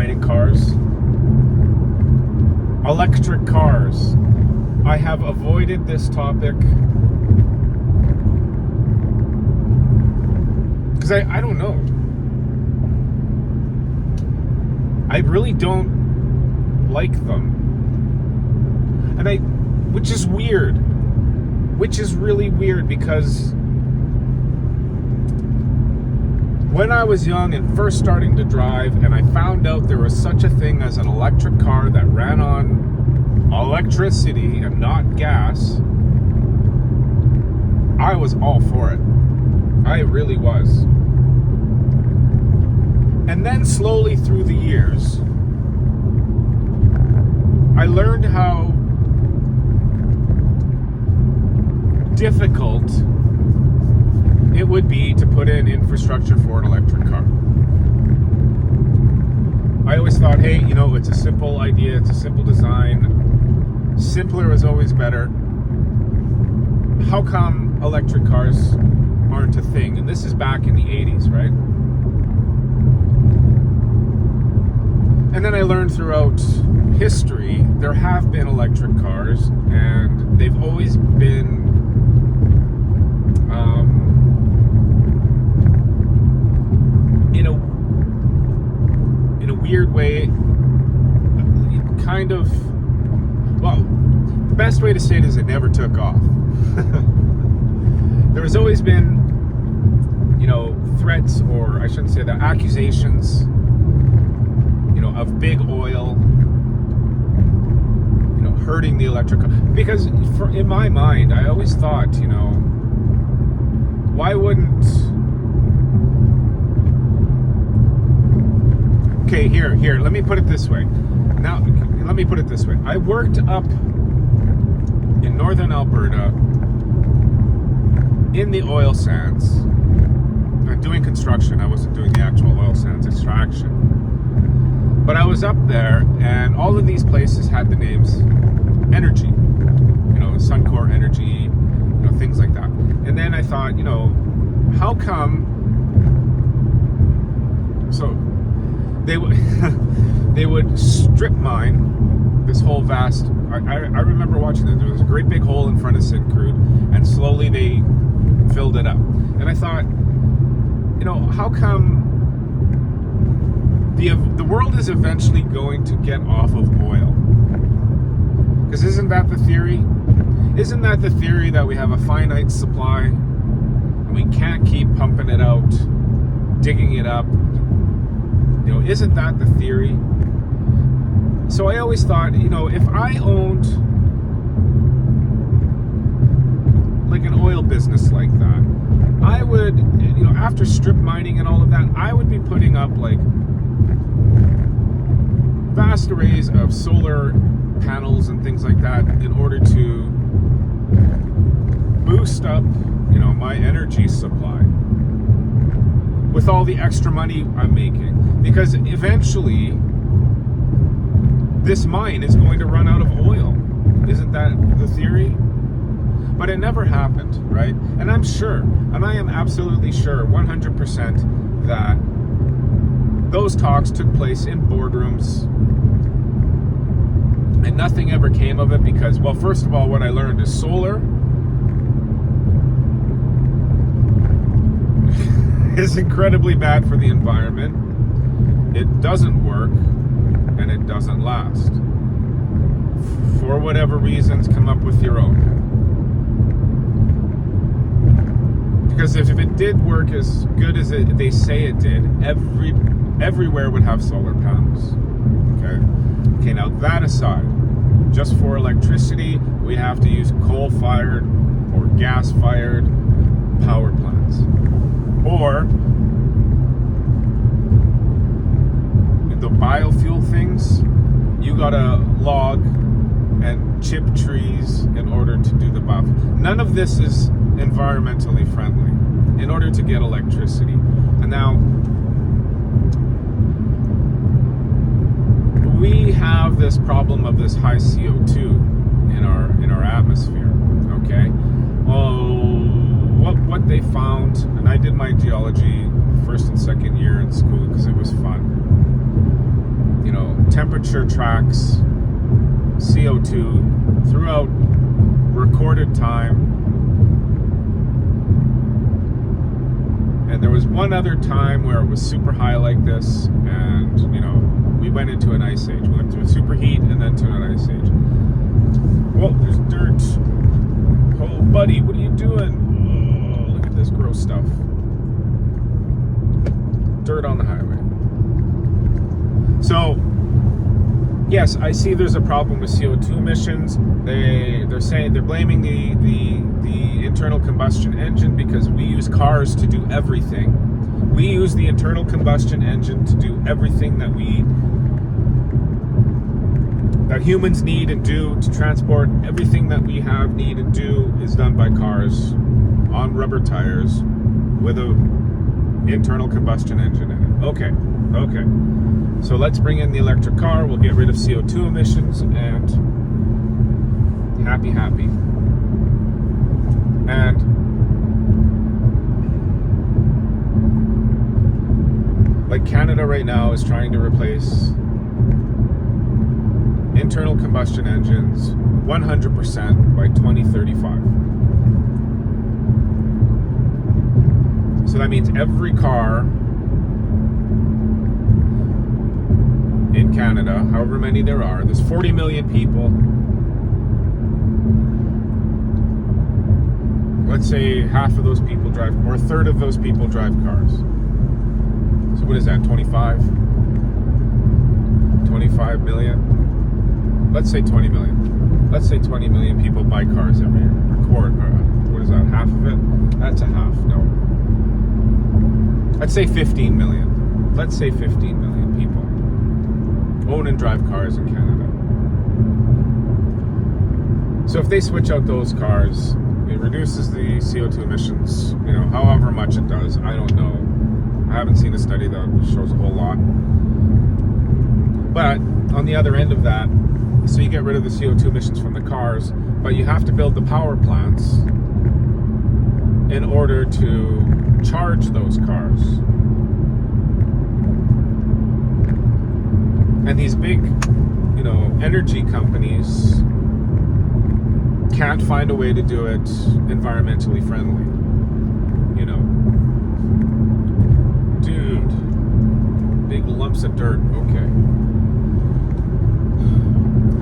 riding cars. Electric cars. I have avoided this topic because I don't know. I really don't like them. Which is weird. Which is really weird because when I was young and first starting to drive and I found out there was such a thing as an electric car that ran on electricity and not gas, I was all for it. I really was. And then slowly through the years, I learned how difficult it would be to put in infrastructure for an electric car. I always thought, hey, it's a simple idea, it's a simple design. Simpler is always better. How come electric cars aren't a thing? And this is back in the 80s, right? And then I learned throughout history there have been electric cars, and they've always been in a weird way, kind of, well, the best way to say it is it never took off. There has always been, threats, or I shouldn't say that, accusations, of big oil, hurting the electric car. Because in my mind, I always thought, why wouldn't... Okay, here, let me put it this way. Now, let me put it this way. I worked up in northern Alberta in the oil sands. I'm doing construction. I wasn't doing the actual oil sands extraction. But I was up there, and all of these places had the names Energy, Suncor Energy, things like that. And then I thought, how come? So they would strip mine this whole vast. I remember watching this. There was a great big hole in front of Syncrude, and slowly they filled it up. And I thought, how come the world is eventually going to get off of oil? Because isn't that the theory? Isn't that the theory that we have a finite supply and we can't keep pumping it out, digging it up? Isn't that the theory? So I always thought, if I owned like an oil business like that, I would, after strip mining and all of that, I would be putting up like vast arrays of solar panels and things like that in order to boost up, my energy supply with all the extra money I'm making. Because eventually this mine is going to run out of oil. Isn't that the theory? But it never happened, right? And I'm sure, and I am absolutely sure 100% that those talks took place in boardrooms and nothing ever came of it because, well, first of all, what I learned is solar is incredibly bad for the environment. It doesn't work and it doesn't last. For whatever reasons, come up with your own. Because if it did work as good as they say it did, everywhere would have solar panels. Okay, now that aside, just for electricity, we have to use coal-fired or gas-fired power plants. Or the biofuel things, you gotta log and chip trees in order to do the biofuel. None of this is environmentally friendly in order to get electricity. And now we have this problem of this high CO2 in our atmosphere. Okay, what they found, and I did my geology first and second year in school because it was fun. temperature tracks CO2 throughout recorded time. And there was one other time where it was super high like this, and we went into an ice age. We went through a superheat and then to an ice age. Whoa, there's dirt. Oh, buddy, what are you doing? Oh, look at this gross stuff. Dirt on the highway. So, yes, I see there's a problem with CO2 emissions. They're blaming the internal combustion engine because we use cars to do everything. We use the internal combustion engine to do everything that humans need and do to transport. Everything that we have, need, and do is done by cars on rubber tires with a internal combustion engine in it. Okay. So let's bring in the electric car. We'll get rid of CO2 emissions and happy. And like Canada right now is trying to replace internal combustion engines 100% by 2035. So that means every car in Canada, however many there's 40 million people. Let's say half of those people drive, or a third of those people drive cars. So what is that, 25 million? Let's say 20 million. Let's say 20 million people buy cars every year. What is that, half of it? That's a half, no. Let's say 15 million. Let's say 15 million people own and drive cars in Canada. So if they switch out those cars, it reduces the CO2 emissions, however much it does. I don't know. I haven't seen a study that shows a whole lot. But on the other end of that, so you get rid of the CO2 emissions from the cars, but you have to build the power plants in order to charge those cars. And these big, energy companies can't find a way to do it environmentally friendly. Dude, big lumps of dirt. Okay.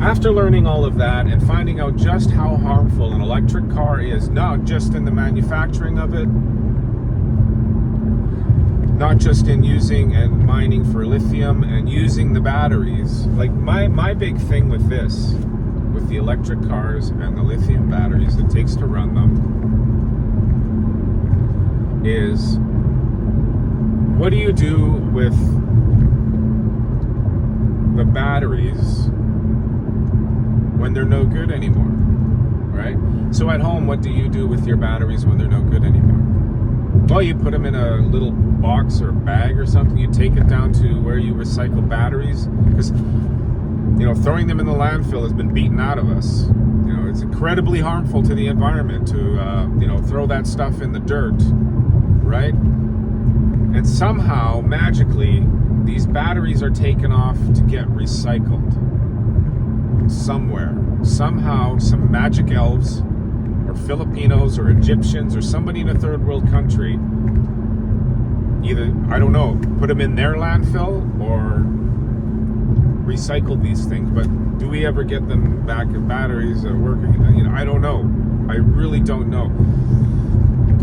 After learning all of that and finding out just how harmful an electric car is, not just in the manufacturing of it, not just in using and mining for lithium and using the batteries. Like my big thing with this, with the electric cars and the lithium batteries it takes to run them, is what do you do with the batteries when they're no good anymore, right? So at home, what do you do with your batteries when they're no good anymore? Well, you put them in a little box or bag or something. You take it down to where you recycle batteries, because throwing them in the landfill has been beaten out of us. It's incredibly harmful to the environment to throw that stuff in the dirt, right? And somehow, magically, these batteries are taken off to get recycled somewhere. Somehow, some magic elves or Filipinos or Egyptians or somebody in a third world country either, I don't know, put them in their landfill or recycle these things. But do we ever get them back in batteries working? I don't know. I really don't know.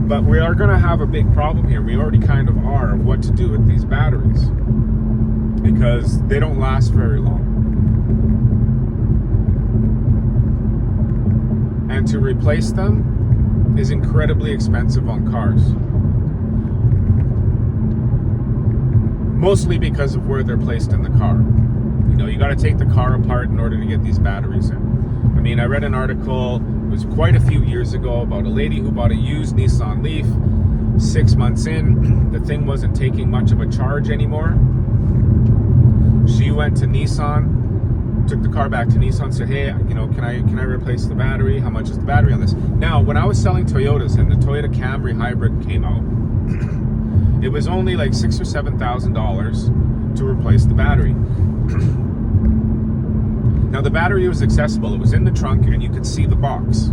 But we are going to have a big problem here. We already kind of are, of what to do with these batteries, because they don't last very long. And to replace them is incredibly expensive on cars. Mostly because of where they're placed in the car. You got to take the car apart in order to get these batteries in. I read an article, it was quite a few years ago, about a lady who bought a used Nissan Leaf. 6 months in, the thing wasn't taking much of a charge anymore. She went to Nissan, took the car back to Nissan, said, hey, can I replace the battery? How much is the battery on this? Now, when I was selling Toyotas and the Toyota Camry Hybrid came out, it was only like $6,000 or $7,000 to replace the battery. Now the battery was accessible. It was in the trunk, and you could see the box.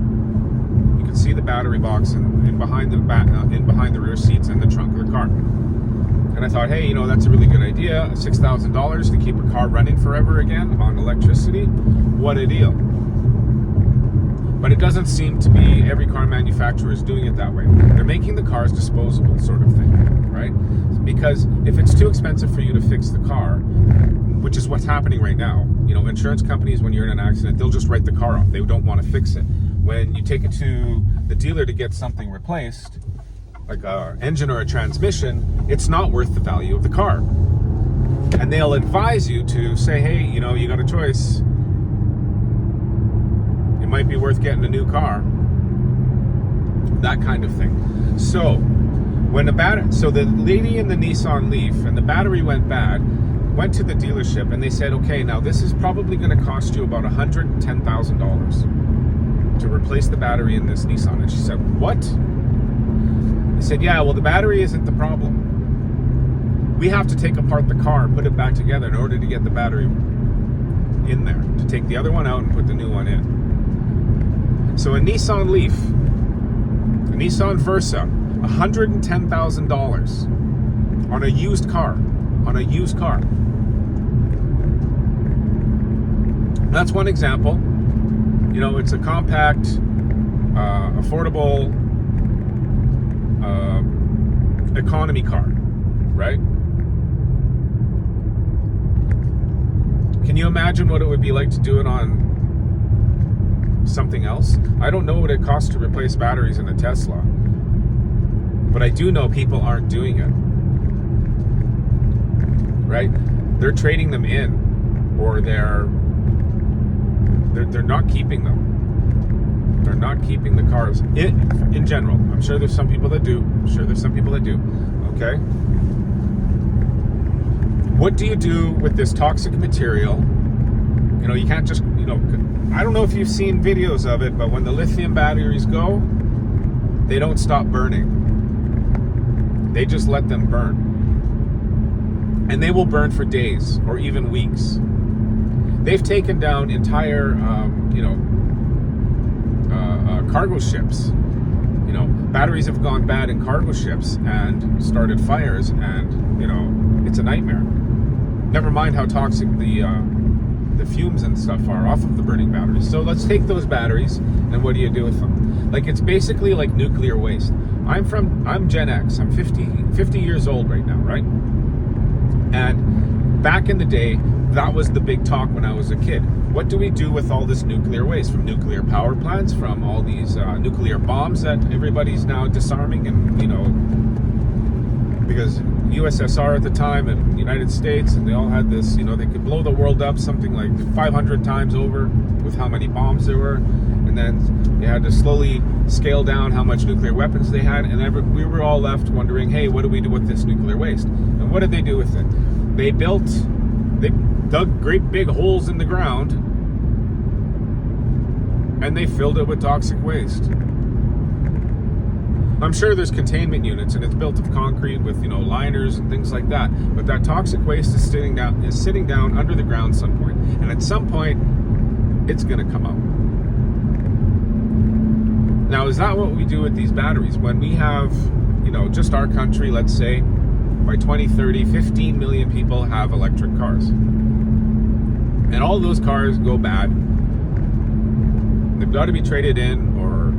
You could see the battery box in behind the rear seats in the trunk of the car. And I thought, hey, that's a really good idea. $6,000 to keep a car running forever again on electricity. What a deal. But it doesn't seem to be every car manufacturer is doing it that way. They're making the cars disposable, sort of thing, right? Because if it's too expensive for you to fix the car, which is what's happening right now, insurance companies, when you're in an accident, they'll just write the car off. They don't want to fix it. When you take it to the dealer to get something replaced, like an engine or a transmission, it's not worth the value of the car. And they'll advise you to say, hey, you got a choice. It might be worth getting a new car. That kind of thing. So the lady in the Nissan Leaf, and the battery went bad, went to the dealership, and they said, okay, now this is probably going to cost you about $110,000 to replace the battery in this Nissan. And she said, what? I said, yeah, well, the battery isn't the problem. We have to take apart the car and put it back together in order to get the battery in there, to take the other one out and put the new one in. So a Nissan Leaf, a Nissan Versa, $110,000 on a used car. That's one example. It's a compact, affordable, economy car, right? Can you imagine what it would be like to do it on something else? I don't know what it costs to replace batteries in a Tesla, but I do know people aren't doing it, right? They're trading them in, or they're not keeping them. They're not keeping the cars in general. I'm sure there's some people that do. Okay. What do you do with this toxic material? You can't just, I don't know if you've seen videos of it, but when the lithium batteries go, they don't stop burning. They just let them burn. And they will burn for days or even weeks. They've taken down entire, cargo ships. Batteries have gone bad in cargo ships and started fires, and it's a nightmare. Never mind how toxic the fumes and stuff are off of the burning batteries. So let's take those batteries, and what do you do with them? Like, it's basically like nuclear waste. I'm Gen X. I'm 50 years old right now, right? And back in the day, that was the big talk when I was a kid. What do we do with all this nuclear waste from nuclear power plants, from all these nuclear bombs that everybody's now disarming? And, because USSR at the time and United States, and they all had this, they could blow the world up something like 500 times over with how many bombs there were. And then they had to slowly scale down how much nuclear weapons they had. And we were all left wondering, hey, what do we do with this nuclear waste? And what did they do with it? They dug great big holes in the ground, and they filled it with toxic waste. I'm sure there's containment units, and it's built of concrete with, liners and things like that. But that toxic waste is sitting down under the ground some point, and at some point, it's going to come out. Now, is that what we do with these batteries? When we have, just our country, let's say, by 2030, 15 million people have electric cars. And all those cars go bad. They've got to be traded in or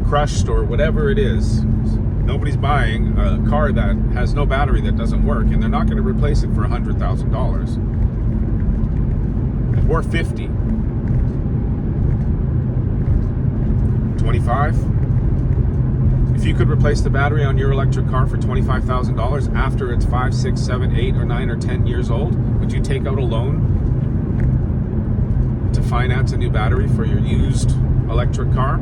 crushed or whatever it is. Nobody's buying a car that has no battery that doesn't work, and they're not going to replace it for $100,000 or 50. 25. If you could replace the battery on your electric car for $25,000 after it's 5, 6, 7, 8, or 9, or 10 years old, would you take out a loan to finance a new battery for your used electric car?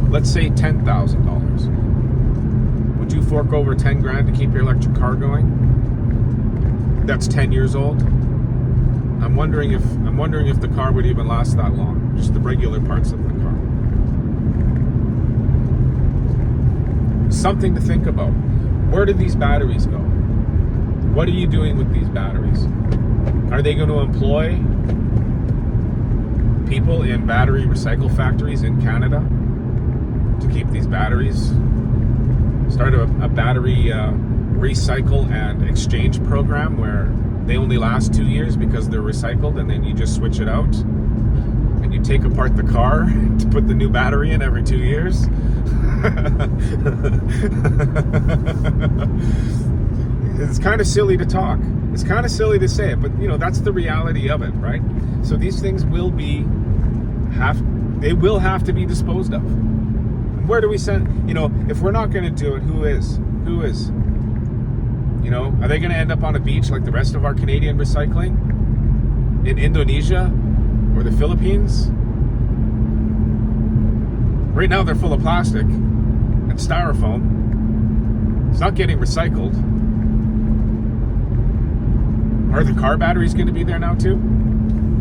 Let's say $10,000. Would you fork over 10 grand to keep your electric car going? That's 10 years old. I'm wondering if the car would even last that long, just the regular parts of the car. Something to think about. Where do these batteries go? What are you doing with these batteries? Are they going to employ people in battery recycle factories in Canada to keep these batteries? Start a battery recycle and exchange program where they only last 2 years because they're recycled, and then you just switch it out and you take apart the car to put the new battery in every 2 years. It's kind of silly to talk. It's kind of silly to say it, but that's the reality of it, right? So these things will have to be disposed of. And where do we send? If we're not going to do it, who is? Who is? Are they going to end up on a beach like the rest of our Canadian recycling in Indonesia or the Philippines? Right now they're full of plastic and styrofoam. It's not getting recycled. Are the car batteries going to be there now too?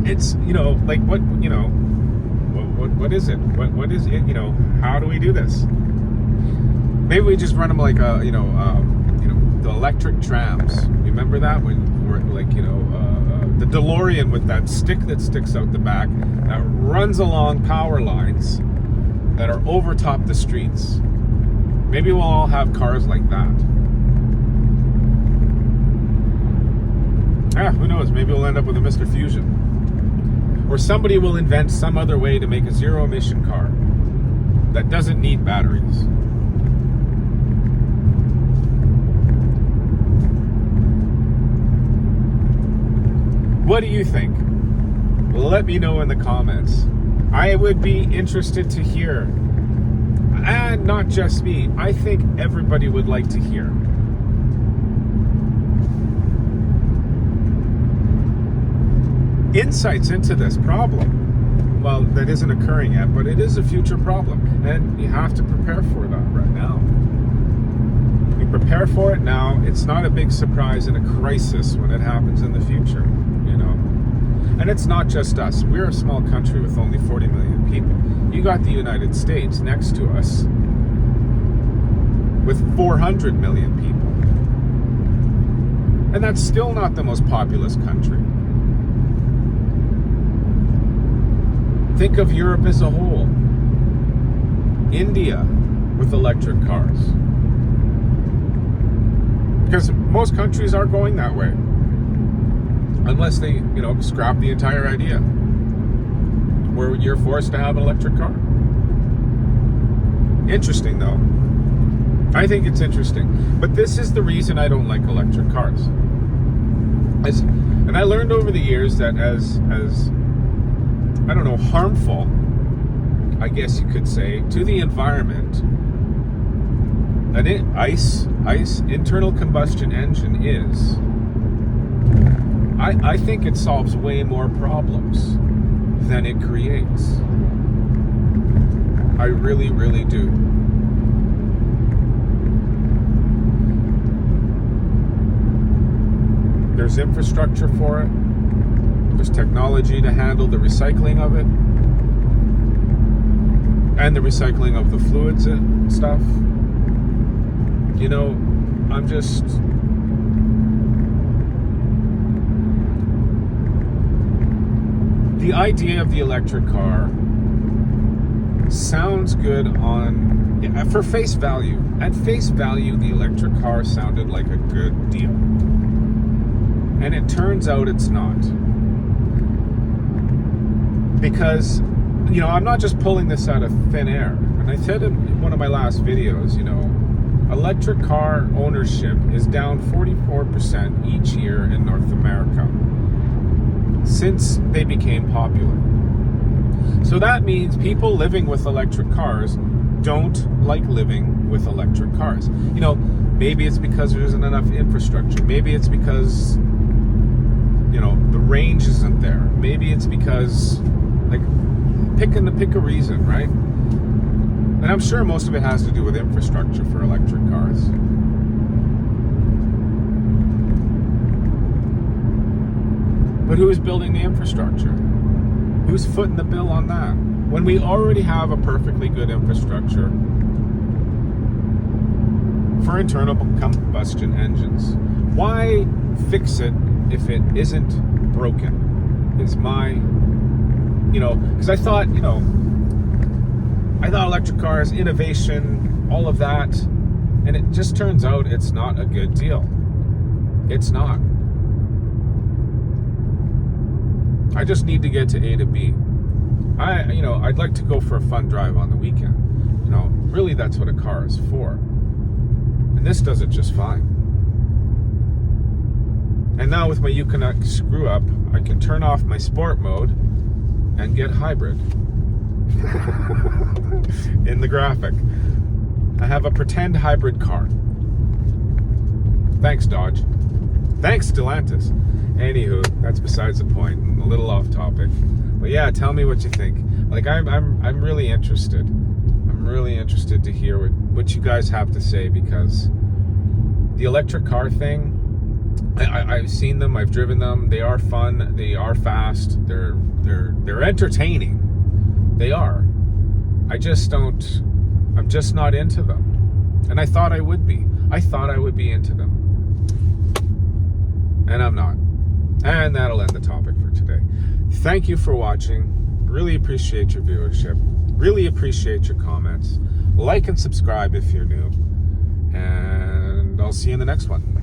It's what is it? What is it? How do we do this? Maybe we just run them like the electric trams. Remember that when we're the DeLorean with that stick that sticks out the back that runs along power lines that are over top the streets. Maybe we'll all have cars like that. Who knows? Maybe we'll end up with a Mr. Fusion. Or somebody will invent some other way to make a zero-emission car that doesn't need batteries. What do you think? Let me know in the comments. I would be interested to hear. And not just me. I think everybody would like to hear. Insights into this problem. Well, that isn't occurring yet, but it is a future problem. And you have to prepare for that right now. You prepare for it now. It's not a big surprise in a crisis when it happens in the future, And it's not just us. We're a small country with only 40 million people. You got the United States next to us with 400 million people. And that's still not the most populous country. Think of Europe as a whole. India with electric cars. Because most countries are going that way. Unless they, scrap the entire idea. Where you're forced to have an electric car. Interesting, though. I think it's interesting. But this is the reason I don't like electric cars. And I learned over the years that as harmful, I guess you could say, to the environment, an ICE, internal combustion engine is, I think it solves way more problems than it creates. I really, really do. There's infrastructure for it. There's technology to handle the recycling of it. And the recycling of the fluids and stuff. I'm just... The idea of the electric car sounds good for face value. At face value, the electric car sounded like a good deal. And it turns out it's not. Because, I'm not just pulling this out of thin air. And I said in one of my last videos, electric car ownership is down 44% each year in North America since they became popular. So that means people living with electric cars don't like living with electric cars. Maybe it's because there isn't enough infrastructure. Maybe it's because, the range isn't there. Maybe it's because, pick a reason, right? And I'm sure most of it has to do with infrastructure for electric cars. But who is building the infrastructure? Who's footing the bill on that? When we already have a perfectly good infrastructure for internal combustion engines. Why fix it if it isn't broken. Is my, because I thought electric cars, innovation, all of that, and it just turns out it's not a good deal. It's not. I just need to get to A to B. I'd like to go for a fun drive on the weekend. Really that's what a car is for. And this does it just fine. And now with my Uconnect screw up, I can turn off my sport mode and get hybrid. In the graphic. I have a pretend hybrid car. Thanks, Dodge. Thanks, Stellantis. Anywho, that's besides the point. I'm a little off topic. But yeah, tell me what you think. Like, I'm really interested. I'm really interested to hear what you guys have to say, because the electric car thing, I've seen them, I've driven them. They are fun. They are fast. They're entertaining. They are. I'm just not into them. And I thought I would be. I thought I would be into them. And I'm not. And that'll end the topic for today. Thank you for watching. Really appreciate your viewership. Really appreciate your comments. Like and subscribe if you're new. And I'll see you in the next one.